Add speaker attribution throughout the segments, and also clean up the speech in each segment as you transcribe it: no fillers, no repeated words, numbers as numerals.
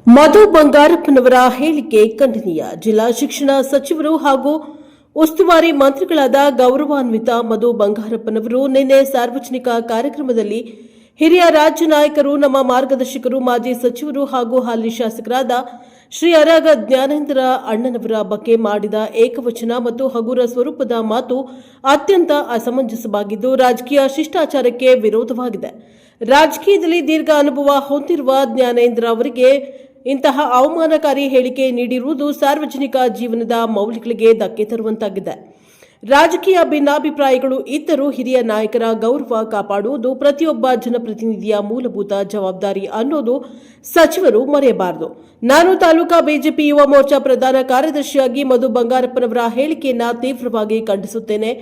Speaker 1: ಮಧು ಬಂಗಾರಪ್ಪನವರ ಹೇಳಿಕೆ ಖಂಡನೀಯ. ಜಿಲ್ಲಾ ಶಿಕ್ಷಣ ಸಚಿವರು ಹಾಗೂ ಉಸ್ತುವಾರಿ ಮಂತ್ರಿಗಳಾದ ಗೌರವಾನ್ವಿತ ಮಧು ಬಂಗಾರಪ್ಪನವರು ನಿನ್ನೆ ಸಾರ್ವಜನಿಕ ಕಾರ್ಯಕ್ರಮದಲ್ಲಿ ಹಿರಿಯ ರಾಜ್ಯ ನಾಯಕರು, ನಮ್ಮ ಮಾರ್ಗದರ್ಶಕರು, ಮಾಜಿ ಸಚಿವರು ಹಾಗೂ ಹಾಲಿ ಶಾಸಕರಾದ ಶ್ರೀ ಅರಗ ಜ್ಞಾನೇಂದ್ರ ಅಣ್ಣನವರ ಬಗ್ಗೆ ಮಾಡಿದ ಏಕವಚನ ಮತ್ತು ಹಗುರ ಸ್ವರೂಪದ ಮಾತು ಅತ್ಯಂತ ಅಸಮಂಜಸವಾಗಿದ್ದು ರಾಜಕೀಯ ಶಿಷ್ಟಾಚಾರಕ್ಕೆ ವಿರೋಧವಾಗಿದೆ. ರಾಜಕೀಯದಲ್ಲಿ ದೀರ್ಘ ಅನುಭವ ಹೊಂದಿರುವ ಜ್ಞಾನೇಂದ್ರ ಅವರಿಗೆ ಇಂತಹ ಅವಮಾನಕಾರಿ ಹೇಳಿಕೆ ನೀಡಿರುವುದು ಸಾರ್ವಜನಿಕ ಜೀವನದ ಮೌಲ್ಯಗಳಿಗೆ ಧಕ್ಕೆ ತರುವಂತಾಗಿದೆ. ರಾಜಕೀಯ ಭಿನ್ನಾಭಿಪ್ರಾಯಗಳು ಇದ್ದರೂ ಹಿರಿಯ ನಾಯಕರ ಗೌರವ ಕಾಪಾಡುವುದು ಪ್ರತಿಯೊಬ್ಬ ಜನಪ್ರತಿನಿಧಿಯ ಮೂಲಭೂತ ಜವಾಬ್ದಾರಿ ಅನ್ನೋದು ಸಚಿವರು ಮರೆಯಬಾರದು. ನಾನು ತಾಲೂಕಾ ಬಿಜೆಪಿ ಯುವ ಮೋರ್ಚಾ ಪ್ರಧಾನ ಕಾರ್ಯದರ್ಶಿಯಾಗಿ ಮಧು ಬಂಗಾರಪ್ಪನವರ ಹೇಳಿಕೆಯನ್ನ ತೀವ್ರವಾಗಿ ಖಂಡಿಸುತ್ತೇನೆ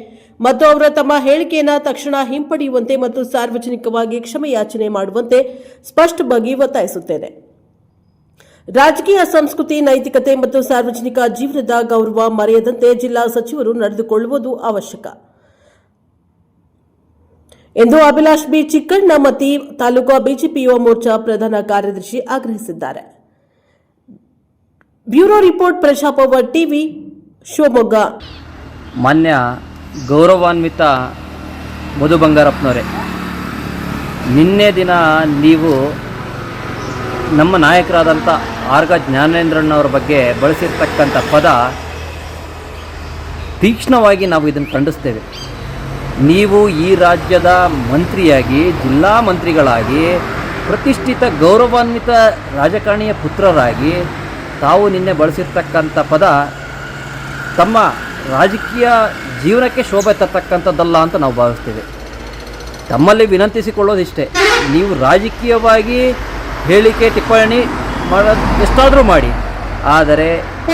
Speaker 1: ಮತ್ತು ಅವರ ತಮ್ಮ ಹೇಳಿಕೆಯನ್ನ ತಕ್ಷಣ ಹಿಂಪಡೆಯುವಂತೆ ಮತ್ತು ಸಾರ್ವಜನಿಕವಾಗಿ ಕ್ಷಮೆಯಾಚನೆ ಮಾಡುವಂತೆ ಸ್ಪಷ್ಟವಾಗಿ ಒತ್ತಾಯಿಸುತ್ತೇನೆ. ರಾಜಕೀಯ ಸಂಸ್ಕೃತಿ, ನೈತಿಕತೆ ಮತ್ತು ಸಾರ್ವಜನಿಕ ಜೀವನದ ಗೌರವ ಮರೆಯದಂತೆ ಜಿಲ್ಲಾ ಸಚಿವರು ನಡೆದುಕೊಳ್ಳುವುದು ಅವಶ್ಯಕ ಎಂದು ಅಭಿಲಾಷ್ ಬಿ ಚಿಕ್ಕಣ್ಣಮತಿ ತಾಲೂಕಾ ಬಿಜೆಪಿ ಯುವ ಮೋರ್ಚಾ ಪ್ರಧಾನ ಕಾರ್ಯದರ್ಶಿ ಆಗ್ರಹಿಸಿದ್ದಾರೆ. Bureau report, Prajapower TV, Shivamogga.
Speaker 2: ಮಾನ್ಯ ಗೌರವಾನ್ವಿತ ಮಧು ಬಂಗಾರಪ್ಪನವರೇ, ನಿನ್ನೆ ದಿನ ನೀವು ನಮ್ಮ ನಾಯಕರಾದಂಥ ಆರ್ಗ ಜ್ಞಾನೇಂದ್ರಣ್ಣವರ ಬಗ್ಗೆ ಬಳಸಿರ್ತಕ್ಕಂಥ ಪದ ತೀಕ್ಷ್ಣವಾಗಿ ನಾವು ಇದನ್ನು ಖಂಡಿಸ್ತೇವೆ. ನೀವು ಈ ರಾಜ್ಯದ ಮಂತ್ರಿಯಾಗಿ, ಜಿಲ್ಲಾ ಮಂತ್ರಿಗಳಾಗಿ, ಪ್ರತಿಷ್ಠಿತ ಗೌರವಾನ್ವಿತ ರಾಜಕಾರಣಿಯ ಪುತ್ರರಾಗಿ ತಾವು ನಿನ್ನೆ ಬಳಸಿರ್ತಕ್ಕಂಥ ಪದ ತಮ್ಮ ರಾಜಕೀಯ ಜೀವನಕ್ಕೆ ಶೋಭೆ ತರ್ತಕ್ಕಂಥದ್ದಲ್ಲ ಅಂತ ನಾವು ಭಾವಿಸ್ತೇವೆ. ತಮ್ಮಲ್ಲಿ ವಿನಂತಿಸಿಕೊಳ್ಳೋದಿಷ್ಟೇ, ನೀವು ರಾಜಕೀಯವಾಗಿ ಹೇಳಿಕೆ ಟಿಪ್ಪಣಿ ಮಾಡೋದು ಎಷ್ಟಾದರೂ ಮಾಡಿ, ಆದರೆ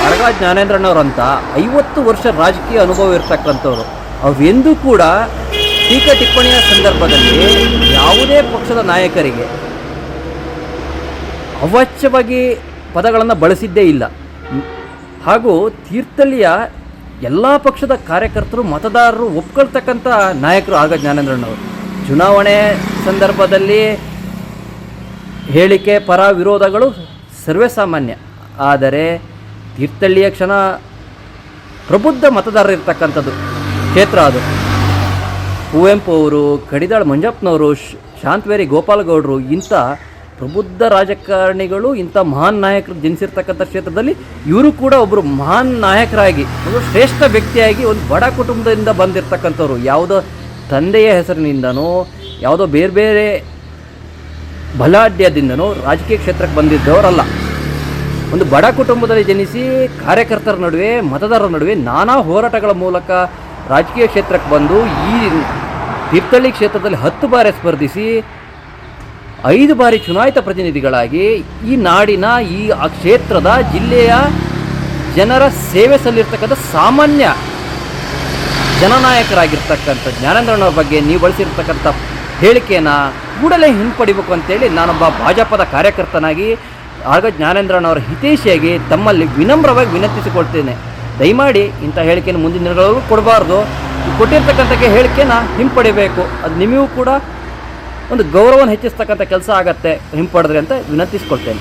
Speaker 2: ಅರಗ ಜ್ಞಾನೇಂದ್ರಣ್ಣವರಂತ 50 ವರ್ಷ ರಾಜಕೀಯ ಅನುಭವ ಇರ್ತಕ್ಕಂಥವ್ರು ಅವ್ರು ಎಂದೂ ಕೂಡ ಟೀಕೆ ಟಿಪ್ಪಣಿಯ ಸಂದರ್ಭದಲ್ಲಿ ಯಾವುದೇ ಪಕ್ಷದ ನಾಯಕರಿಗೆ ಅವಾಚ್ಯವಾಗಿ ಪದಗಳನ್ನು ಬಳಸಿದ್ದೇ ಇಲ್ಲ. ಹಾಗೂ ತೀರ್ಥಹಳ್ಳಿಯ ಎಲ್ಲ ಪಕ್ಷದ ಕಾರ್ಯಕರ್ತರು, ಮತದಾರರು ಒಪ್ಕೊಳ್ತಕ್ಕಂಥ ನಾಯಕರು ಆಗ ಜ್ಞಾನೇಂದ್ರಣ್ಣವರು. ಚುನಾವಣೆ ಸಂದರ್ಭದಲ್ಲಿ ಹೇಳಿಕೆ ಪರ ವಿರೋಧಗಳು ಸರ್ವೇ ಸಾಮಾನ್ಯ. ಆದರೆ ತೀರ್ಥಹಳ್ಳಿಯ ಕ್ಷಣ ಪ್ರಬುದ್ಧ ಮತದಾರರು ಇರ್ತಕ್ಕಂಥದ್ದು ಕ್ಷೇತ್ರ ಅದು. ಕುವೆಂಪು ಅವರು, ಕಡಿದಾಳ್ ಮಂಜಪ್ಪನವರು, ಶಾಂತವೇರಿ ಗೋಪಾಲಗೌಡರು, ಇಂಥ ಪ್ರಬುದ್ಧ ರಾಜಕಾರಣಿಗಳು, ಇಂಥ ಮಹಾನ್ ನಾಯಕರು ಜನಿಸಿರ್ತಕ್ಕಂಥ ಕ್ಷೇತ್ರದಲ್ಲಿ ಇವರು ಕೂಡ ಒಬ್ಬರು ಮಹಾನ್ ನಾಯಕರಾಗಿ, ಒಂದು ಶ್ರೇಷ್ಠ ವ್ಯಕ್ತಿಯಾಗಿ, ಒಂದು ಬಡ ಕುಟುಂಬದಿಂದ ಬಂದಿರತಕ್ಕಂಥವ್ರು. ಯಾವುದೋ ತಂದೆಯ ಹೆಸರಿನಿಂದನೋ ಯಾವುದೋ ಬೇರೆ ಬೇರೆ ಬಲಾಢ್ಯದಿಂದನೋ ರಾಜಕೀಯ ಕ್ಷೇತ್ರಕ್ಕೆ ಬಂದಿದ್ದವರಲ್ಲ. ಒಂದು ಬಡ ಕುಟುಂಬದಲ್ಲಿ ಜನಿಸಿ ಕಾರ್ಯಕರ್ತರ ನಡುವೆ, ಮತದಾರರ ನಡುವೆ ನಾನಾ ಹೋರಾಟಗಳ ಮೂಲಕ ರಾಜಕೀಯ ಕ್ಷೇತ್ರಕ್ಕೆ ಬಂದು ಈ ತೀರ್ಥಹಳ್ಳಿ ಕ್ಷೇತ್ರದಲ್ಲಿ 10 ಬಾರಿ ಸ್ಪರ್ಧಿಸಿ 5 ಬಾರಿ ಚುನಾಯಿತ ಪ್ರತಿನಿಧಿಗಳಾಗಿ ಈ ನಾಡಿನ, ಈ ಕ್ಷೇತ್ರದ, ಜಿಲ್ಲೆಯ ಜನರ ಸೇವೆ ಸಲ್ಲಿರ್ತಕ್ಕಂಥ ಸಾಮಾನ್ಯ ಜನನಾಯಕರಾಗಿರ್ತಕ್ಕಂಥ ಜ್ಞಾನೇಂದ್ರಣ್ಣವ್ರ ಬಗ್ಗೆ ನೀವು ಬಳಸಿರ್ತಕ್ಕಂಥ ಹೇಳಿಕೆಯನ್ನು ಕೂಡಲೇ ಹಿಂಪಡಿಬೇಕು ಅಂತೇಳಿ ನಾನೊಬ್ಬ ಭಾಜಪದ ಕಾರ್ಯಕರ್ತನಾಗಿ, ಆಗ ಜ್ಞಾನೇಂದ್ರಣ್ಣವರ ಹಿತೈಷಿಯಾಗಿ ತಮ್ಮಲ್ಲಿ ವಿನಮ್ರವಾಗಿ ವಿನಂತಿಸಿಕೊಳ್ತೇನೆ. ದಯಮಾಡಿ ಇಂಥ ಹೇಳಿಕೆಯನ್ನು ಮುಂದಿನ ದಿನಗಳಲ್ಲೂ ಕೊಡಬಾರ್ದು. ಕೊಟ್ಟಿರ್ತಕ್ಕಂಥ ಹೇಳಿಕೆಯನ್ನು ಹಿಂಪಡಿಬೇಕು. ಅದು ನಿಮಗೂ ಕೂಡ ಒಂದು ಗೌರವವನ್ನು ಹೆಚ್ಚಿಸ್ತಕ್ಕಂಥ ಕೆಲಸ ಆಗತ್ತೆ ಹಿಂಪಡೆದ್ರಿ ಅಂತ ವಿನಂತಿಸ್ಕೊಳ್ತೇನೆ.